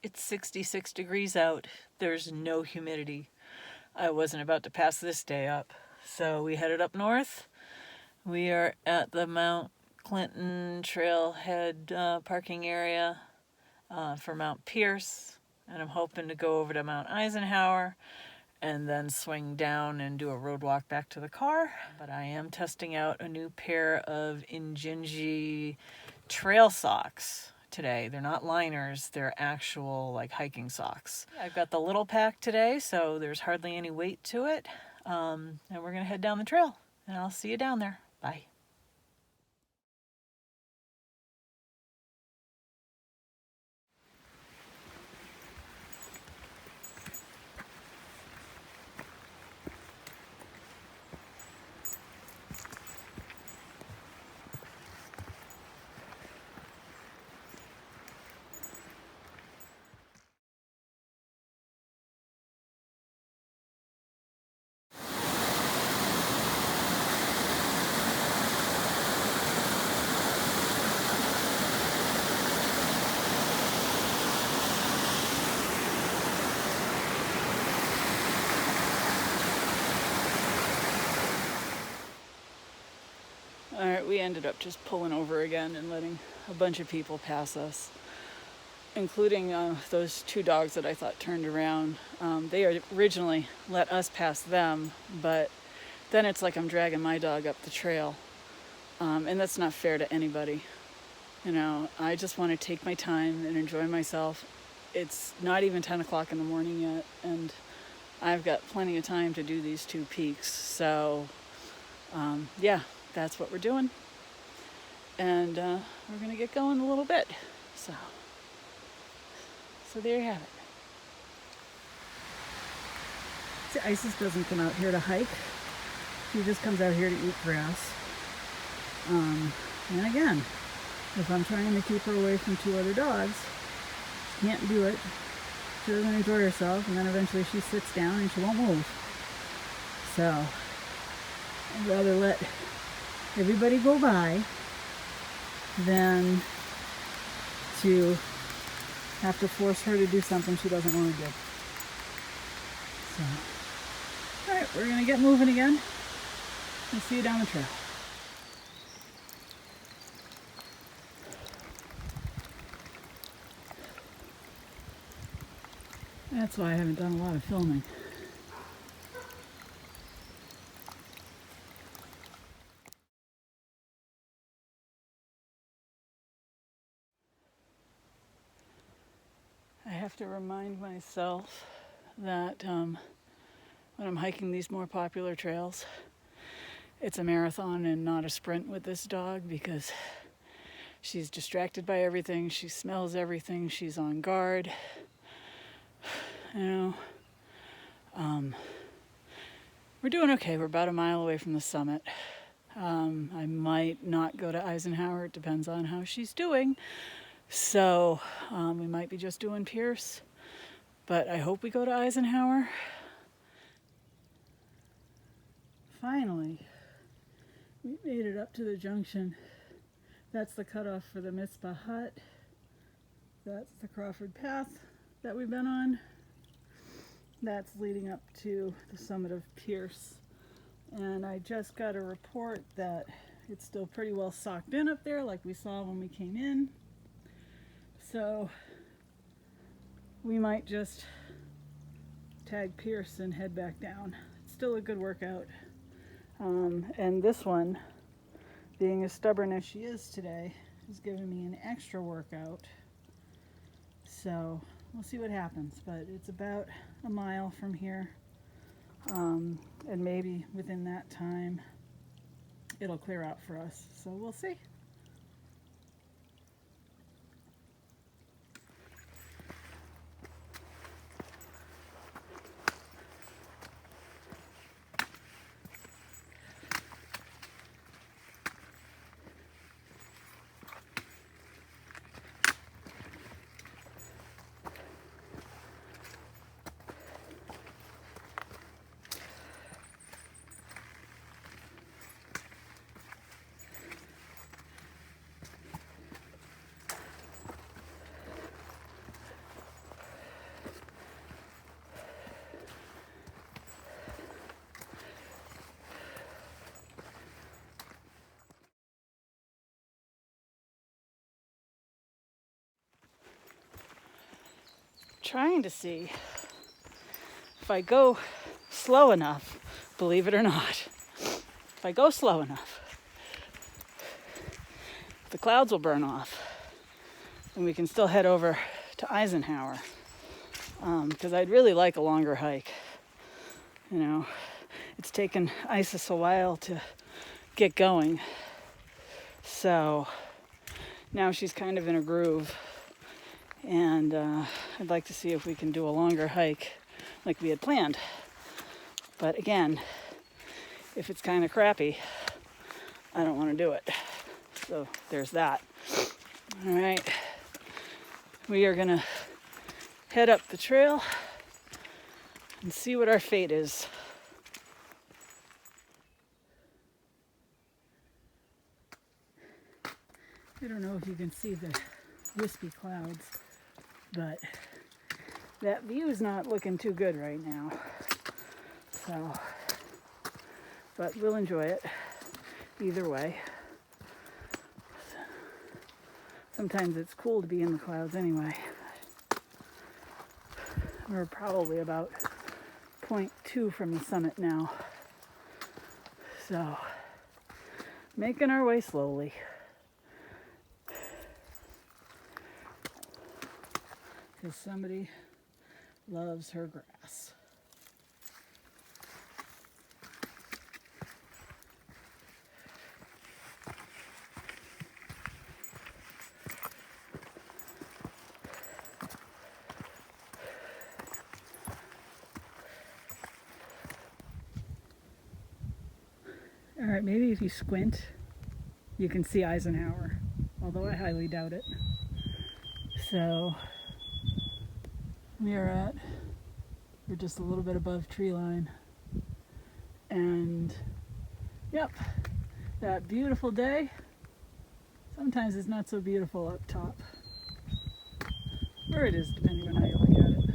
It's 66 degrees out. There's no humidity. I wasn't about to pass this day up. So we headed up north. We are at the Mount Clinton Trailhead parking area for Mount Pierce. And I'm hoping to go over to Mount Eisenhower and then swing down and do a road walk back to the car. But I am testing out a new pair of Injinji trail socks today. They're not liners, they're actual like hiking socks. I've got the little pack today, so there's hardly any weight to it. And we're gonna head down the trail, and I'll see you down there. Bye. All right, we ended up just pulling over again and letting a bunch of people pass us, including those two dogs that I thought turned around. They originally let us pass them, but then it's like I'm dragging my dog up the trail, and that's not fair to anybody. You know, I just want to take my time and enjoy myself. It's not even 10 o'clock in the morning yet, and I've got plenty of time to do these two peaks. So, yeah, that's what we're doing. And we're going to get going a little bit. So there you have it. See, Isis doesn't come out here to hike. She just comes out here to eat grass. And again, if I'm trying to keep her away from two other dogs, she can't do it. She doesn't enjoy herself, and then eventually she sits down and she won't move. So I'd rather let everybody go by than to have to force her to do something she doesn't want to do. So, all right, we're gonna get moving again. I'll see you down the trail. That's why I haven't done a lot of filming. I have to remind myself that when I'm hiking these more popular trails, it's a marathon and not a sprint with this dog, because she's distracted by everything, she smells everything, she's on guard. You know, we're doing okay. We're about a mile away from the summit. I might not go to Eisenhower. It depends on how she's doing. So we might be just doing Pierce, but I hope we go to Eisenhower. Finally, we made it up to the junction. That's the cutoff for the Mitzpah Hut. That's the Crawford Path that we've been on. That's leading up to the summit of Pierce. And I just got a report that it's still pretty well socked in up there, like we saw when we came in. So we might just tag Pierce and head back down. It's still a good workout. And this one, being as stubborn as she is today, is giving me an extra workout. So we'll see what happens, but it's about a mile from here. And maybe within that time, it'll clear out for us. So we'll see. trying to see if I go slow enough, believe it or not, if I go slow enough, the clouds will burn off and we can still head over to Eisenhower. Because I'd really like a longer hike. You know, it's taken Isis a while to get going. So now she's kind of in a groove. And I'd like to see if we can do a longer hike like we had planned. But again, if it's kind of crappy, I don't want to do it. So there's that. All right. We are going to head up the trail and see what our fate is. I don't know if you can see the wispy clouds, but that view is not looking too good right now. So, but we'll enjoy it either way. Sometimes it's cool to be in the clouds anyway. We're probably about 0.2 from the summit now. So, making our way slowly. Because somebody loves her grass. All right, maybe if you squint, you can see Eisenhower, although I highly doubt it. So we're just a little bit above tree line. And yep, that beautiful day. Sometimes it's not so beautiful up top. Or it is, depending on how you look at it.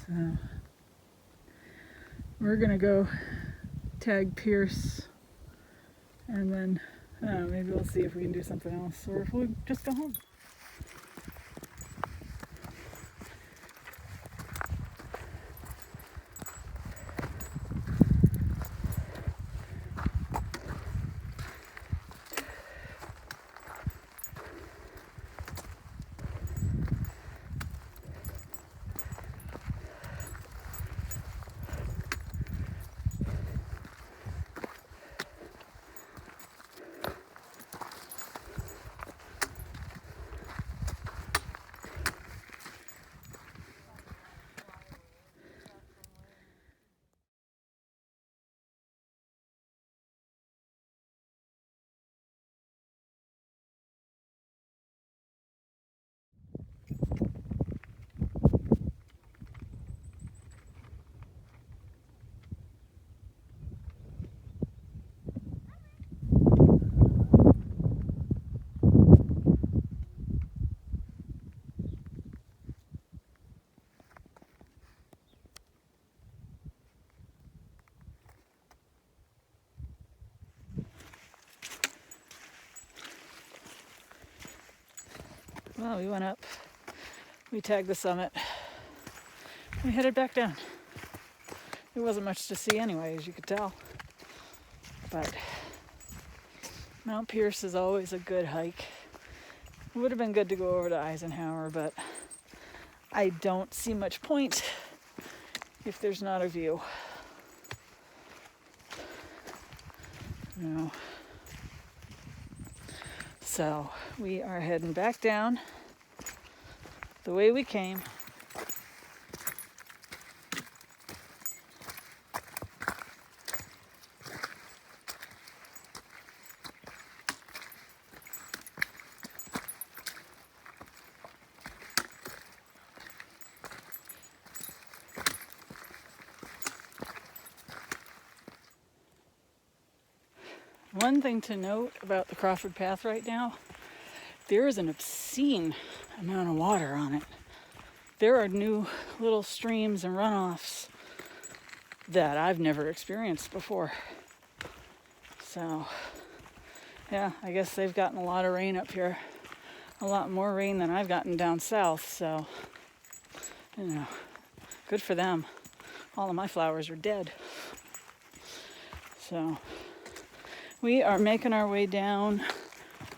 So we're gonna go tag Pierce, and then maybe we'll see if we can do something else, or if we'll just go home. Well, we went up, we tagged the summit, we headed back down. There wasn't much to see anyway, as you could tell. But Mount Pierce is always a good hike. It would have been good to go over to Eisenhower, but I don't see much point if there's not a view. No. So we are heading back down the way we came. One thing to note about the Crawford Path right now, there is an obscene amount of water on it. There are new little streams and runoffs that I've never experienced before. So, yeah, I guess they've gotten a lot of rain up here a lot more rain than I've gotten down south, so, good for them. All of my flowers are dead. So, we are making our way down.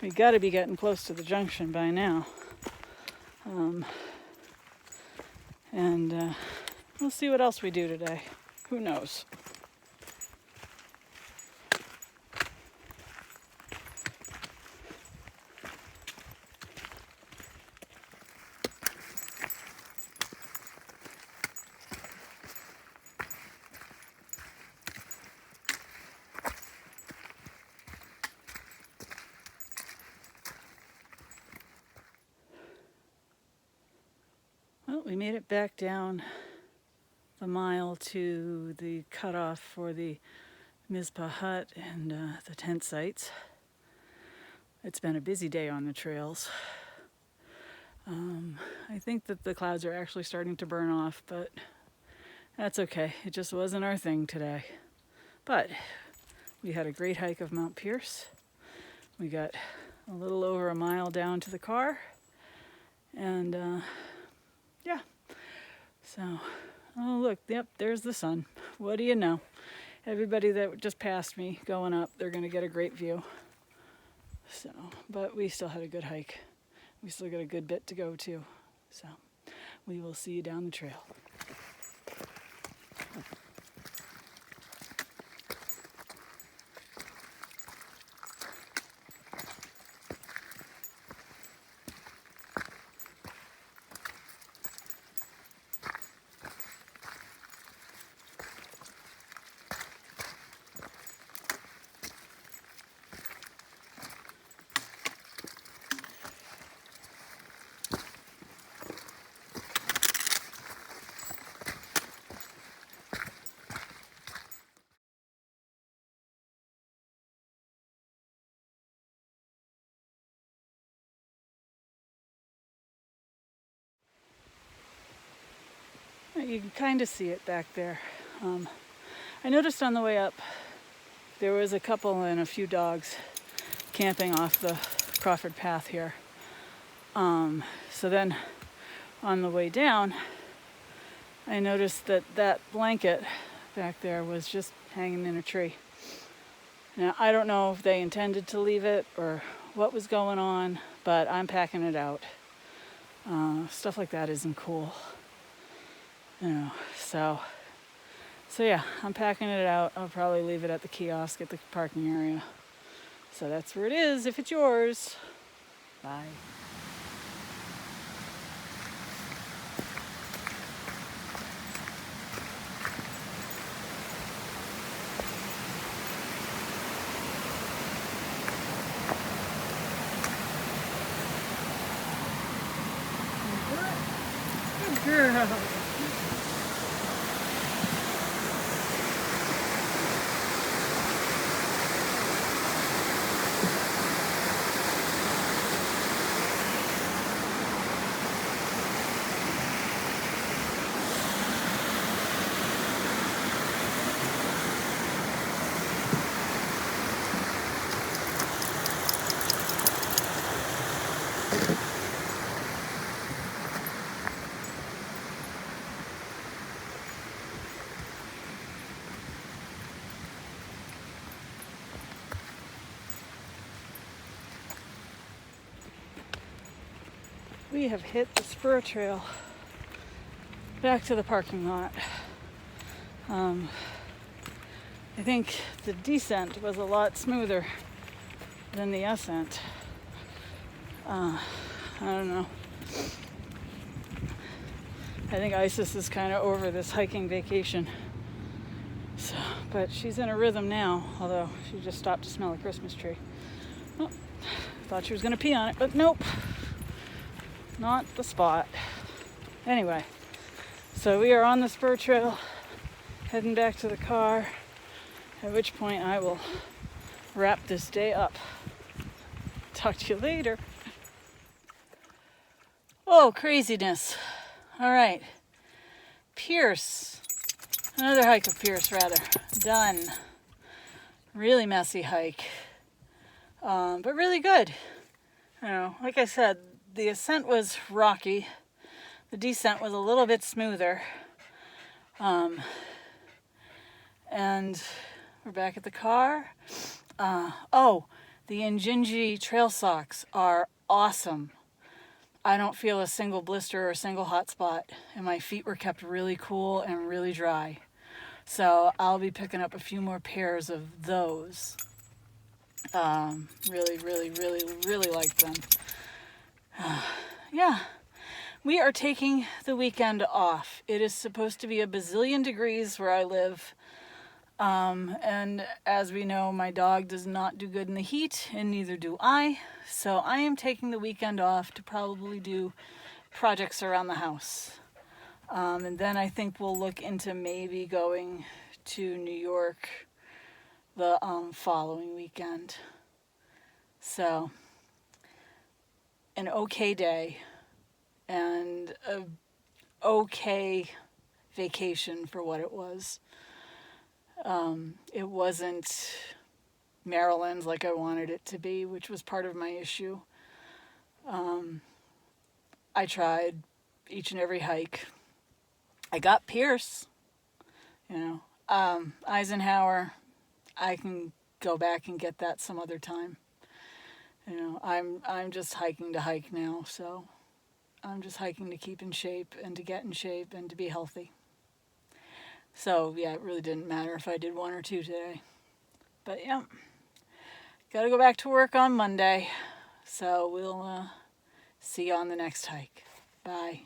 We got to be getting close to the junction by now. And we'll see what else we do today. Who knows? Well, we made it back down the mile to the cutoff for the Mizpah hut and the tent sites. It's been a busy day on the trails. I think that the clouds are actually starting to burn off, but that's okay. It just wasn't our thing today. But we had a great hike of Mount Pierce. We got a little over a mile down to the car. And yeah, so, oh look, yep, there's the sun. What do you know? Everybody that just passed me going up, they're gonna get a great view. So, but we still had a good hike. We still got a good bit to go too. So, we will see you down the trail. You can kind of see it back there. I noticed on the way up there was a couple and a few dogs camping off the Crawford Path here. So then on the way down, I noticed that that blanket back there was just hanging in a tree. Now, I don't know if they intended to leave it or what was going on, but I'm packing it out. Stuff like that isn't cool. So yeah, I'm packing it out. I'll probably leave it at the kiosk at the parking area. So that's where it is, if it's yours. Bye. Good girl. We have hit the spur trail back to the parking lot. I think the descent was a lot smoother than the ascent. I don't know. I think Isis is kind of over this hiking vacation. So, but she's in a rhythm now, although she just stopped to smell a Christmas tree. Oh, thought she was going to pee on it, but nope. Not the spot. Anyway, so we are on the spur trail, heading back to the car, at which point I will wrap this day up. Talk to you later. Oh, craziness. All right. Pierce. Another hike of Pierce, rather. Done. Really messy hike. But really good. You know, like I said, the ascent was rocky. The descent was a little bit smoother. And we're back at the car. Oh, the Injinji trail socks are awesome. I don't feel a single blister or a single hot spot, and my feet were kept really cool and really dry. So I'll be picking up a few more pairs of those. Really, really, really, really like them. Yeah, we are taking the weekend off. It is supposed to be a bazillion degrees where I live. And as we know, my dog does not do good in the heat, and neither do I. So I am taking the weekend off to probably do projects around the house. And then I think we'll look into maybe going to New York the following weekend. So, an okay day and a okay vacation for what it was. It wasn't Maryland like I wanted it to be, which was part of my issue. I tried each and every hike. I got Pierce, you know, Eisenhower. I can go back and get that some other time. You know, I'm just hiking to hike now, so I'm just hiking to keep in shape and to get in shape and to be healthy. So yeah, it really didn't matter if I did one or two today. But yeah, gotta go back to work on Monday. So we'll see you on the next hike. Bye.